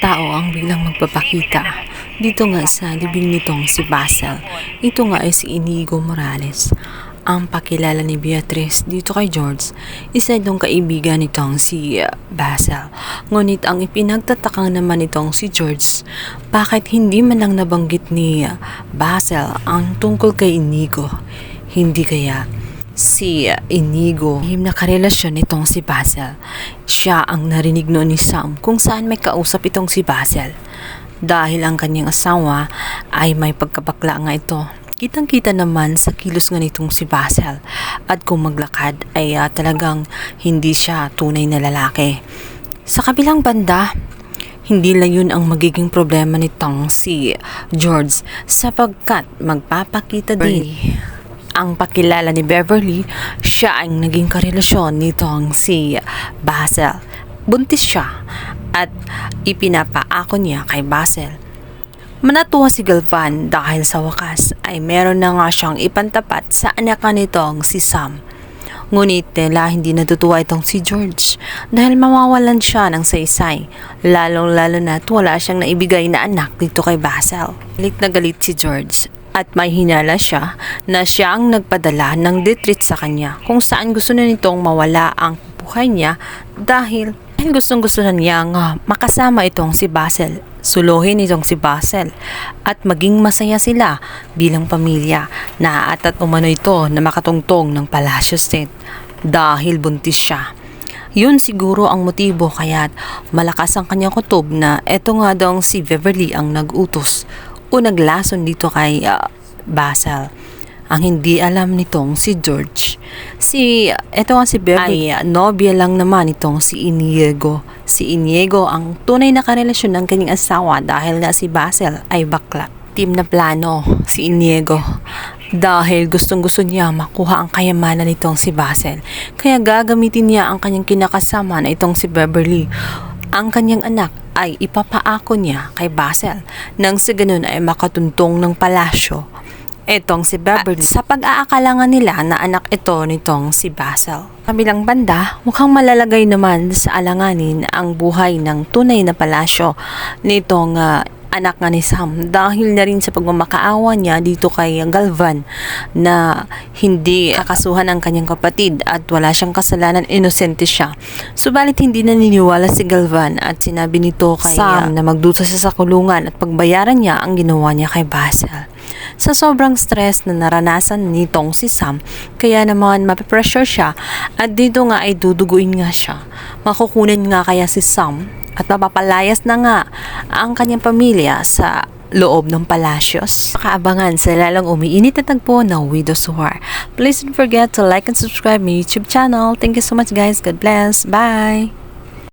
tao ang biglang magpapakita dito nga sa libing nitong si Basil. Ito nga ay si Inigo Morales, ang pakilala ni Beatrice dito kay George. Isa itong kaibigan nitong si Basil. Ngunit ang ipinagtatakang naman nitong si George, bakit hindi man lang nabanggit ni Basil ang tungkol kay Inigo? Hindi kaya si Inigo na karelasyon nitong si Basil? Siya ang narinig noon ni Sam kung saan may kausap itong si Basil. Dahil ang kanyang asawa ay may pagkabakla nga ito. Kitang-kita naman sa kilos nga nitong si Basil. At kung maglakad ay talagang hindi siya tunay na lalaki. Sa kabilang banda, hindi lang yun ang magiging problema nitong si George, sapagkat magpapakita din ang pakilala ni Beverly. Siya ang naging karelasyon nitong si Basil. Buntis siya at ipinapaako niya kay Basil. Manatuwa si Galvan dahil sa wakas ay meron na nga siyang ipantapat sa anak nitong si Sam. Ngunit hindi natutuwa itong si George dahil mawawalan siya ng saysay, lalong-lalo na't wala siyang naibigay na anak dito kay Basil. Galit na galit si George at may hinala siya na siya ang nagpadala ng retreat sa kanya kung saan gusto na nitong mawala ang buhay niya dahil gustong-gusto na niya nga makasama itong si Basil. Suluhin itong si Basil at maging masaya sila bilang pamilya. Naatat umano ito na makatungtong ng Palacio State dahil buntis siya. Yun siguro ang motibo kaya't malakas ang kanyang kutob na eto nga daw si Beverly ang nag-utos o naglason dito kay Basil. Ang hindi alam nitong si George, eto nga si Beverly ay nobya lang naman itong si Inigo. Si Inigo ang tunay na karelasyon ng kanyang asawa dahil nga si Basil ay bakla. Team na plano si Inigo dahil gustong-gusto niya makuha ang kayamanan nitong si Basil. Kaya gagamitin niya ang kanyang kinakasama na itong si Beverly. Ang kanyang anak ay ipapaako niya kay Basil nang sa ganun ay makatuntong ng palasyo etong si Beverly sa pag-aakalangan nila na anak ito nitong si Basil. Kabilang banda, mukhang malalagay naman sa alanganin ang buhay ng tunay na palasyo nitong anak nga ni Sam dahil na rin sa pagmamakaawa niya dito kay Galvan na hindi kakasuhan ang kanyang kapatid at wala siyang kasalanan, inosente siya. Subalit hindi naniniwala si Galvan at sinabi nito kay Sam na magdusa siya sa kulungan at pagbayaran niya ang ginawa niya kay Basil. Sa sobrang stress na naranasan nitong si Sam, kaya naman mapipressure siya at dito nga ay duduguin nga siya. Makukunin nga kaya si Sam at mapapalayas na nga ang kanyang pamilya sa loob ng palasyos. Kaabangan sa lalong umiinit na tagpo ng Widow's War. Please don't forget to like and subscribe my YouTube channel. Thank you so much guys. God bless. Bye!